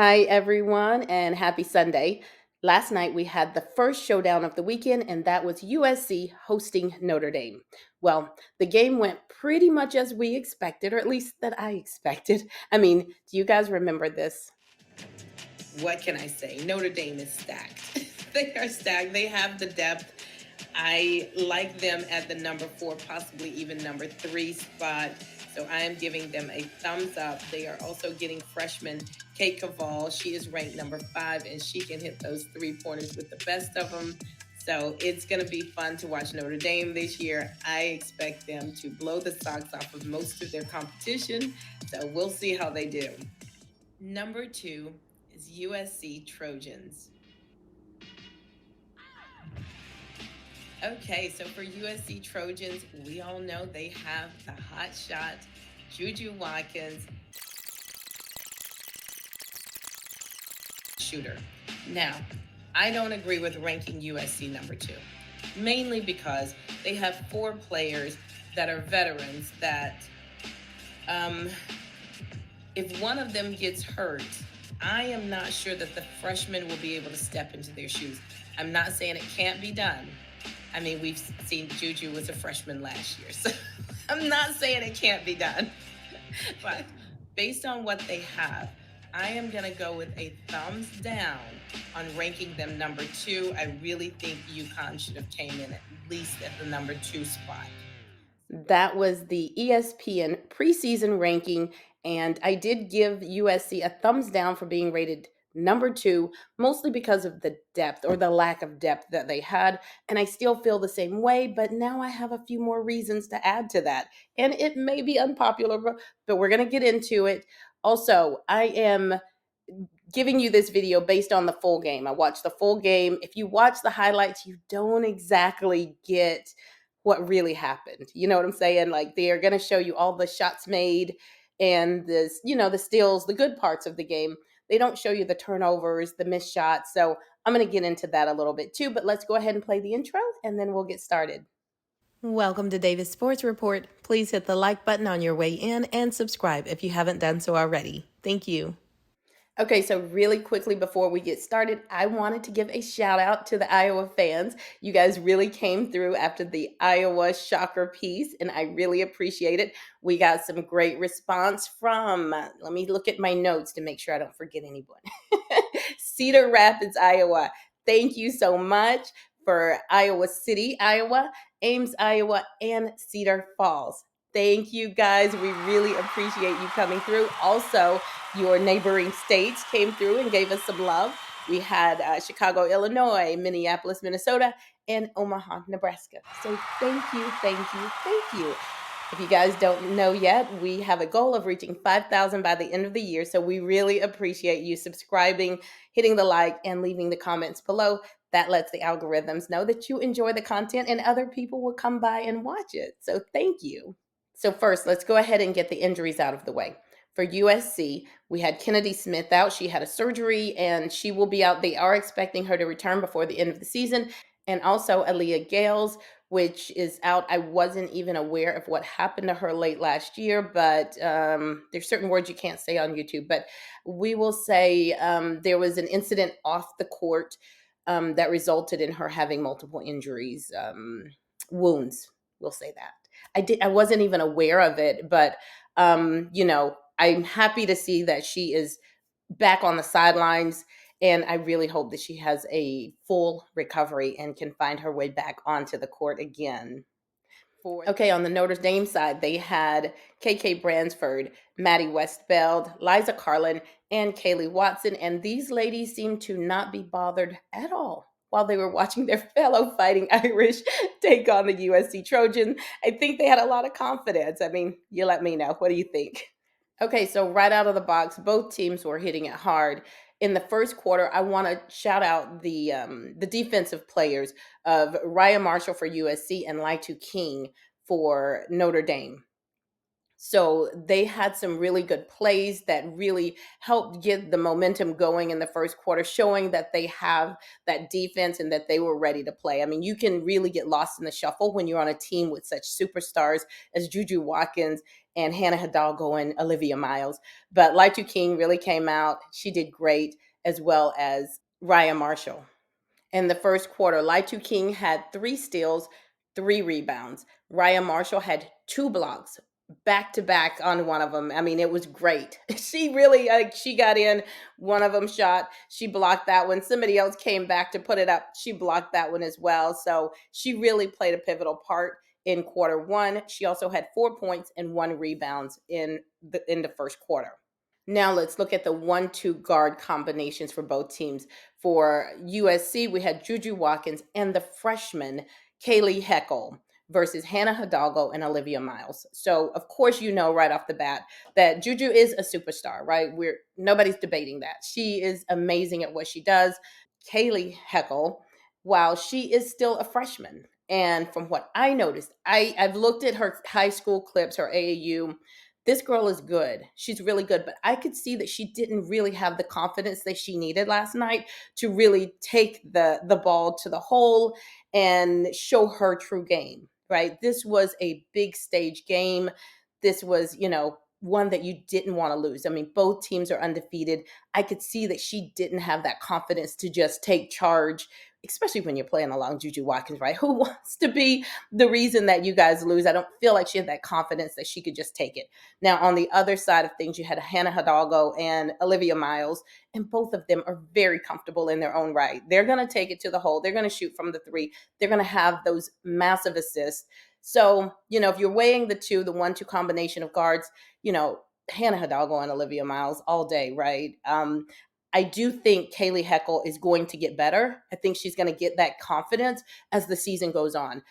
Hi, everyone, and happy Sunday. Last night we had the first showdown of the weekend, and that was USC hosting Notre Dame. Well, the game went pretty much as we expected, or at least that I expected. I mean, do you guys remember this? What can I say? Notre Dame is stacked. They are stacked. They have the depth. I like them at the number four, possibly even number three spot. So I am giving them a thumbs up. They are also getting freshman Kate Caval. She is ranked number five, and she can hit those 3 pointers with the best of them. So it's going to be fun to watch Notre Dame this year. I expect them to blow the socks off of most of their competition. So we'll see how they do. Number two is USC Trojans. Okay, so for USC Trojans, we all know they have the hot shot, Juju Watkins, shooter. Now, I don't agree with ranking USC number two, mainly because they have four players that are veterans that um, if one of them gets hurt, I am not sure that the freshmen will be able to step into their shoes. I'm not saying it can't be done. I mean, we've seen Juju was a freshman last year, so I'm not saying it can't be done. But based on what they have, I am going to go with a thumbs down on ranking them number two. I really think UConn should have came in at least at the number two spot. That was the ESPN preseason ranking, and I did give USC a thumbs down for being rated number two, mostly because of the depth or the lack of depth that they had. And I still feel the same way, but now I have a few more reasons to add to that. And it may be unpopular, but we're going to get into it. Also, I am giving you this video based on the full game. I watched the full game. If you watch the highlights, you don't exactly get what really happened. You know what I'm saying? Like they are going to show you all the shots made and this, the steals, the good parts of the game. They don't show you the turnovers, the missed shots. So I'm going to get into that a little bit too, but let's go ahead and play the intro and then we'll get started. Welcome to Davis Sports Report. Please hit the like button on your way in and subscribe if you haven't done so already. Thank you. Okay, so really quickly before we get started, I wanted to give a shout out to the Iowa fans. You guys really came through after the Iowa shocker piece, and I really appreciate it. We got some great response from, let me look at my notes to make sure I don't forget anyone. Cedar Rapids, Iowa. Thank you so much for Iowa City, Iowa, Ames, Iowa, and Cedar Falls. Thank you guys. We really appreciate you coming through. Also, your neighboring states came through and gave us some love. We had Chicago, Illinois, Minneapolis, Minnesota, and Omaha, Nebraska. So thank you, thank you, thank you. If you guys don't know yet, we have a goal of reaching 5,000 by the end of the year. So we really appreciate you subscribing, hitting the like, and leaving the comments below. That lets the algorithms know that you enjoy the content and other people will come by and watch it. So thank you. So first, let's go ahead and get the injuries out of the way. For USC, we had Kennedy Smith out. She had a surgery and she will be out. They are expecting her to return before the end of the season. And also Aaliyah Gales, which is out. I wasn't even aware of what happened to her late last year, but there's certain words you can't say on YouTube. But we will say there was an incident off the court that resulted in her having multiple injuries, wounds. We'll say that. I wasn't even aware of it, but I'm happy to see that she is back on the sidelines, and I really hope that she has a full recovery and can find her way back onto the court again. Okay, on the Notre Dame side, they had KK Bransford, Maddie Westbeld, Liza Carlin, and Kaylee Watson, and these ladies seemed to not be bothered at all while they were watching their fellow Fighting Irish take on the USC Trojan. I think they had a lot of confidence. I mean, you let me know. What do you think? Okay, so right out of the box, both teams were hitting it hard. In the first quarter, I want to shout out the defensive players of Raya Marshall for USC and Laitu King for Notre Dame. So they had some really good plays that really helped get the momentum going in the first quarter, showing that they have that defense and that they were ready to play. I mean, you can really get lost in the shuffle when you're on a team with such superstars as Juju Watkins and Hannah Hidalgo and Olivia Miles. But Lightu King really came out. She did great, as well as Raya Marshall. In the first quarter, Lightu King had 3 steals, 3 rebounds. Raya Marshall had 2 blocks back to back on one of them. I mean, it was great. She really, she got in, one of them shot. She blocked that one. Somebody else came back to put it up. She blocked that one as well. So she really played a pivotal part in quarter one. She also had 4 points and 1 rebounds in the first quarter. Now let's look at the 1-2 guard combinations for both teams. For USC, we had Juju Watkins and the freshman Kaylee Heckel versus Hannah Hidalgo and Olivia Miles. So, of course, you know right off the bat that Juju is a superstar, right? Nobody's debating that. She is amazing at what she does. Kaylee Heckel, while she is still a freshman, and from what I noticed, I've looked at her high school clips, her AAU. This girl is good. She's really good, but I could see that she didn't really have the confidence that she needed last night to really take the ball to the hole and show her true game, right? This was a big stage game. This was, one that you didn't want to lose. I mean, both teams are undefeated. I could see that she didn't have that confidence to just take charge, especially when you're playing along Juju Watkins, right? Who wants to be the reason that you guys lose? I don't feel like she had that confidence that she could just take it. Now, on the other side of things, you had Hannah Hidalgo and Olivia Miles, and both of them are very comfortable in their own right. They're going to take it to the hole. They're going to shoot from the 3. They're going to have those massive assists. So, if you're weighing the 1-2 combination of guards, Hannah Hidalgo and Olivia Miles all day, right? I do think Kaylee Heckel is going to get better. I think she's going to get that confidence as the season goes on.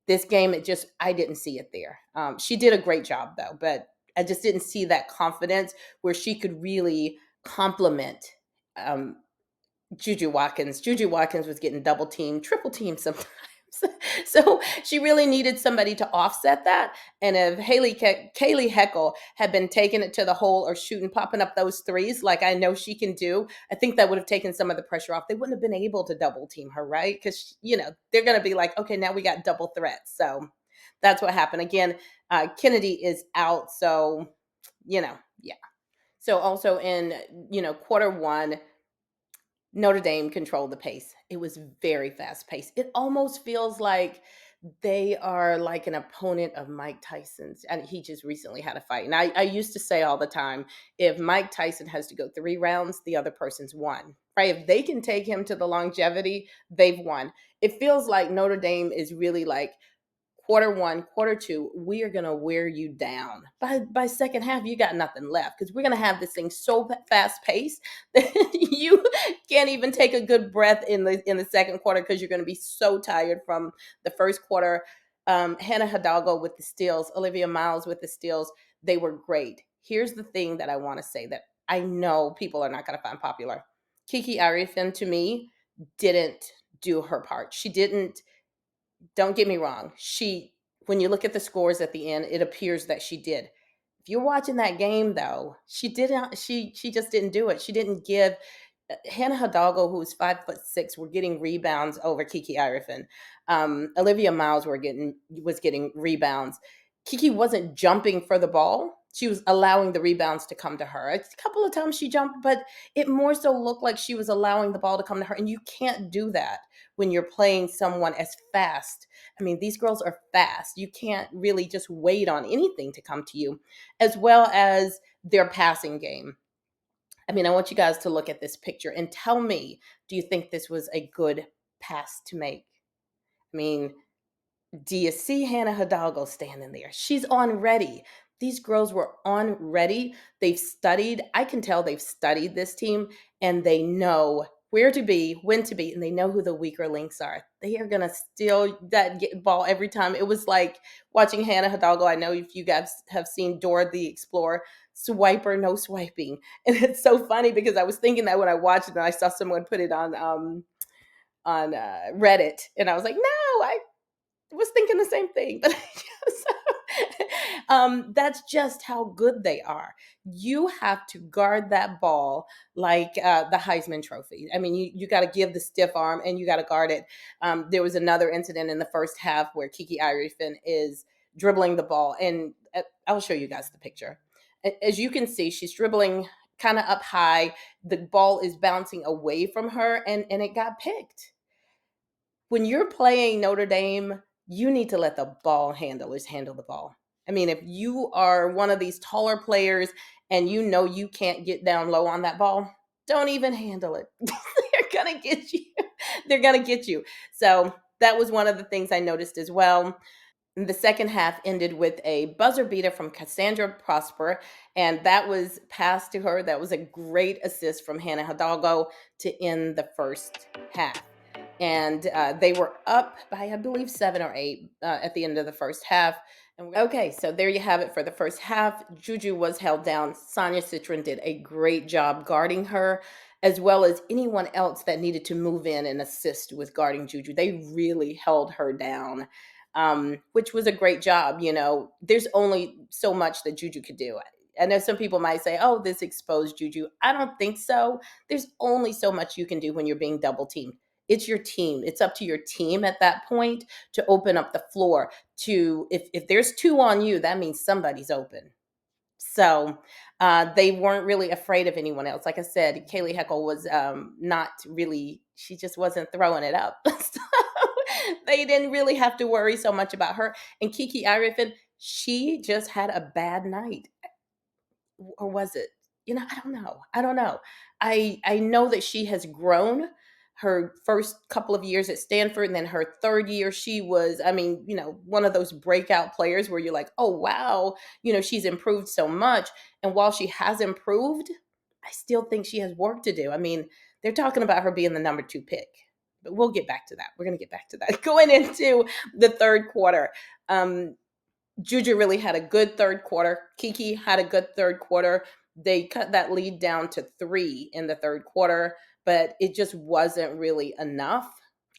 This game, I didn't see it there. She did a great job though, but I just didn't see that confidence where she could really complement um, Juju Watkins. Juju Watkins was getting double teamed, triple teamed sometimes. So she really needed somebody to offset that. And if Kaylee Heckel had been taking it to the hole or shooting, popping up those threes like I know she can do, I think that would have taken some of the pressure off. They wouldn't have been able to double team her, right? Because, they're going to be like, okay, now we got double threats. So that's what happened. Again, Kennedy is out. So, yeah. So also in, quarter one, Notre Dame controlled the pace. It was very fast paced. It almost feels like they are like an opponent of Mike Tyson's. And he just recently had a fight. And I used to say all the time, if Mike Tyson has to go 3 rounds, the other person's won. Right? If they can take him to the longevity, they've won. It feels like Notre Dame is really like, quarter one, quarter two, we are going to wear you down. By second half, you got nothing left because we're going to have this thing so fast paced that you can't even take a good breath in the second quarter because you're going to be so tired from the first quarter. Hannah Hidalgo with the steals, Olivia Miles with the steals, they were great. Here's the thing that I want to say that I know people are not going to find popular. Kiki Arifin, to me, didn't do her part. She didn't. Don't get me wrong. When you look at the scores at the end, it appears that she did. If you're watching that game, though, she didn't. She just didn't do it. She didn't give. Hannah Hidalgo, who's 5'6", were getting rebounds over Kiki Arifin. Olivia Miles was getting rebounds. Kiki wasn't jumping for the ball. She was allowing the rebounds to come to her. A couple of times she jumped, but it more so looked like she was allowing the ball to come to her. And you can't do that when you're playing someone as fast. I mean, these girls are fast. You can't really just wait on anything to come to you, as well as their passing game. I mean, I want you guys to look at this picture and tell me, do you think this was a good pass to make? I mean, do you see Hannah Hidalgo standing there? She's on ready. These girls were on ready. They've studied. I can tell they've studied this team and they know where to be, when to be, and they know who the weaker links are. They are going to steal that ball every time. It was like watching Hannah Hidalgo. I know if you guys have seen Dora the Explorer, swiper, no swiping. And it's so funny because I was thinking that when I watched it and I saw someone put it on Reddit. And I was like, no, I was thinking the same thing. But That's just how good they are. You have to guard that ball like the Heisman Trophy. I mean, you got to give the stiff arm and you got to guard it. There was another incident in the first half where Kiki Irefin is dribbling the ball, and I'll show you guys the picture. As you can see, she's dribbling kind of up high. The ball is bouncing away from her, and it got picked. When you're playing Notre Dame, you need to let the ball handlers handle the ball. I mean, if you are one of these taller players and you know you can't get down low on that ball, don't even handle it. They're going to get you. They're going to get you. So that was one of the things I noticed as well. The second half ended with a buzzer beater from Cassandra Prosper, and that was passed to her. That was a great assist from Hannah Hidalgo to end the first half. And they were up by, I believe, 7 or 8 at the end of the first half. Okay, so there you have it for the first half. Juju was held down. Sonia Citron did a great job guarding her, as well as anyone else that needed to move in and assist with guarding Juju. They really held her down, which was a great job. You know, there's only so much that Juju could do. I know some people might say, oh, this exposed Juju. I don't think so. There's only so much you can do when you're being double teamed. It's your team. It's up to your team at that point to open up the floor. To if there's two on you, that means somebody's open. So they weren't really afraid of anyone else. Like I said, Kaylee Heckle was not really, she just wasn't throwing it up. So they didn't really have to worry so much about her. And Kiki Irefin, she just had a bad night. Or was it? You know, I don't know. I don't know. I know that she has grown her first couple of years at Stanford, and then her third year she was, I mean, you know, one of those breakout players where you're like, "Oh, wow, you know, she's improved so much." And while she has improved, I still think she has work to do. I mean, they're talking about her being the number 2 pick. But we'll get back to that. We're going to get back to that. Going into the third quarter. Juju really had a good third quarter. Kiki had a good third quarter. They cut that lead down to 3 in the third quarter, but it just wasn't really enough.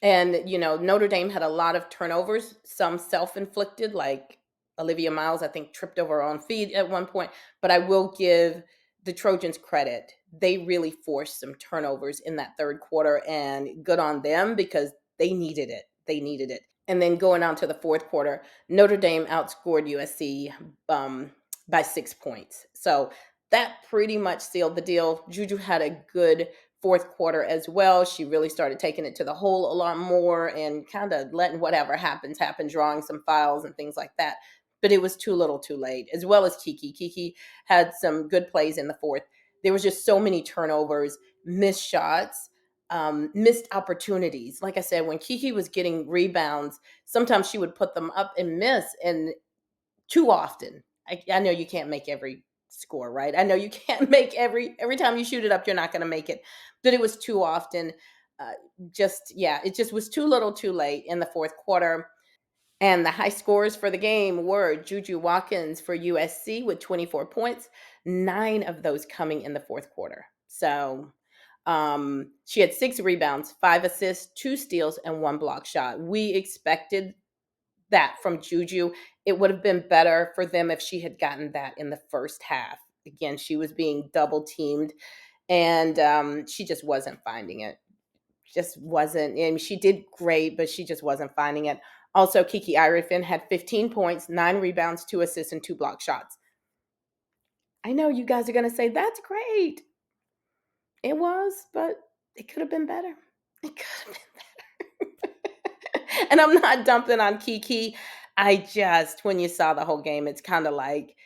And, you know, Notre Dame had a lot of turnovers, some self inflicted, like Olivia Miles, I think, tripped over her own feet at one point. But I will give the Trojans credit. They really forced some turnovers in that third quarter, and good on them because they needed it. They needed it. And then going on to the fourth quarter, Notre Dame outscored USC by 6 points. So that pretty much sealed the deal. Juju had a good fourth quarter as well. She really started taking it to the hole a lot more and kind of letting whatever happens happen, drawing some fouls and things like that. But it was too little too late, as well as Kiki. Kiki had some good plays in the fourth. There was just so many turnovers, missed shots, missed opportunities. Like I said, when Kiki was getting rebounds, sometimes she would put them up and miss, and too often. I know you can't make every score, right? I know you can't make every time you shoot it up, you're not going to make it, but it was too often. Uh, it just was too little, too late in the fourth quarter. And the high scores for the game were Juju Watkins for USC with 24 points, 9 of those coming in the fourth quarter. So she had 6 rebounds, 5 assists, 2 steals, and 1 block shot. We expected that from Juju. It would have been better for them if she had gotten that in the first half. Again, she was being double teamed, and she just wasn't finding it. Just wasn't. And she did great, but she just wasn't finding it. Also, Kiki Irefin had 15 points, 9 rebounds, 2 assists, and 2 block shots. I know you guys are going to say, that's great. It was, but it could have been better. It could have been better. And I'm not dumping on Kiki. I just, when you saw the whole game, it's kind of like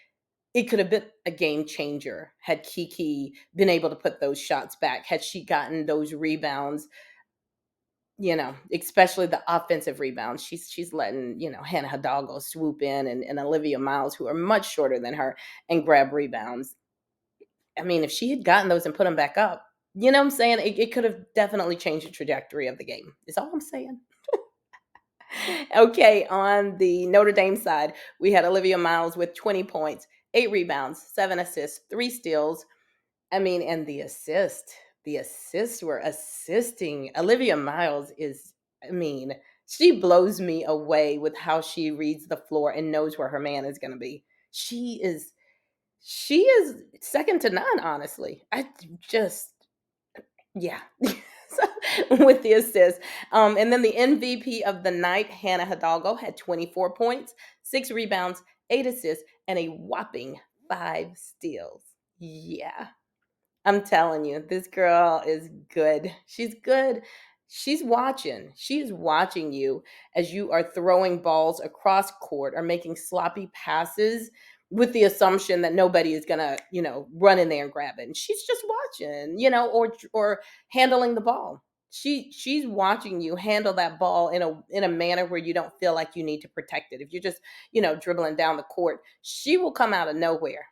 it could have been a game changer had Kiki been able to put those shots back, had she gotten those rebounds, you know, especially the offensive rebounds. She's letting, you know, Hannah Hidalgo swoop in and Olivia Miles, who are much shorter than her, and grab rebounds. I mean, if she had gotten those and put them back up, you know what I'm saying? It could have definitely changed the trajectory of the game, is all I'm saying. Okay, on the Notre Dame side, we had Olivia Miles with 20 points, 8 rebounds, 7 assists, 3 steals. I mean, and the assists were assisting. Olivia Miles is, I mean, she blows me away with how she reads the floor and knows where her man is going to be. she is second to none, honestly. I just yeah. So, with the assist. And then the MVP of the night, Hannah Hidalgo, had 24 points, 6 rebounds, 8 assists, and a whopping 5 steals. Yeah. I'm telling you, this girl is good. She's good. She's watching. She is watching you as you are throwing balls across court or making sloppy passes with the assumption that nobody is gonna, run in there and grab it. And she's just watching, or handling the ball. She's watching you handle that ball in a manner where you don't feel like you need to protect it. If you're just, dribbling down the court, she will come out of nowhere.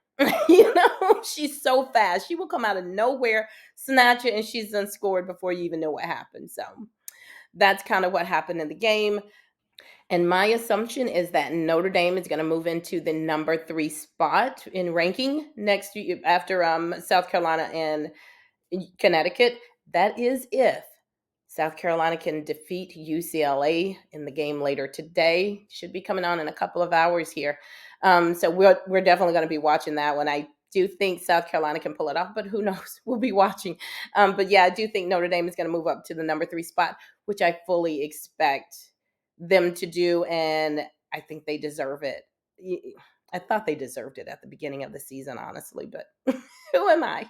She's so fast. She will come out of nowhere, snatch it, and she's done scored before you even know what happened. So that's kind of what happened in the game. And my assumption is that Notre Dame is going to move into the number 3 spot in ranking next year after South Carolina and Connecticut. That is if South Carolina can defeat UCLA in the game later today. Should be coming on in a couple of hours here. So we're definitely going to be watching that one. I do think South Carolina can pull it off, but who knows? We'll be watching. But yeah, I do think Notre Dame is going to move up to the number 3 spot, which I fully expect them to do, and I think they deserve it. I thought they deserved it at the beginning of the season, honestly, but who am I?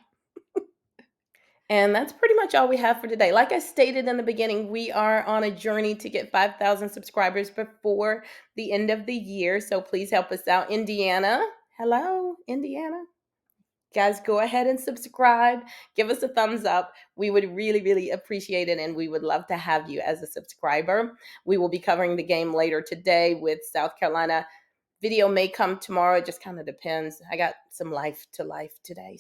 And that's pretty much all we have for today. Like I stated in the beginning, we are on a journey to get 5,000 subscribers before the end of the year. So please help us out. Indiana, hello, Indiana. Guys, go ahead and subscribe. Give us a thumbs up. We would really, really appreciate it. And we would love to have you as a subscriber. We will be covering the game later today with South Carolina. Video may come tomorrow. It just kind of depends. I got some life to life today.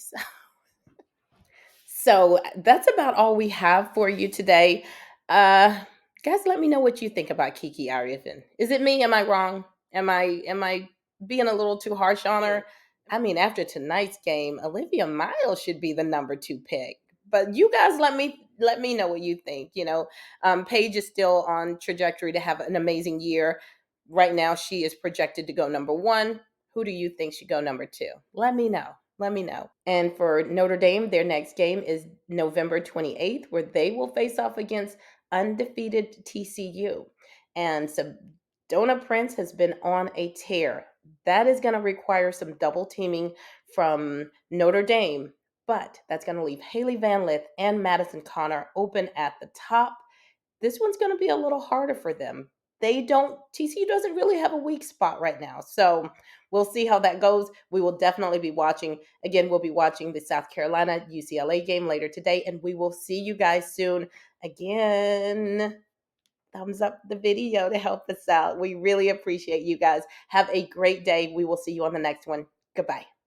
So that's about all we have for you today. Uh guys, let me know what you think about Kiki Arifin. Is it me? Am I wrong? Am I being a little too harsh on her? I mean, after tonight's game, Olivia Miles should be the number 2 pick. But you guys let me know what you think. Paige is still on trajectory to have an amazing year. Right now, she is projected to go number 1. Who do you think should go number 2? Let me know. Let me know. And for Notre Dame, their next game is November 28th, where they will face off against undefeated TCU. And Sedona Prince has been on a tear. That is going to require some double teaming from Notre Dame, but that's going to leave Haley Van Lith and Madison Connor open at the top. This one's going to be a little harder for them. TCU doesn't really have a weak spot right now. So we'll see how that goes. We will definitely be watching. Again, we'll be watching the South Carolina UCLA game later today, and we will see you guys soon. Again, thumbs up the video to help us out. We really appreciate you guys. Have a great day. We will see you on the next one. Goodbye.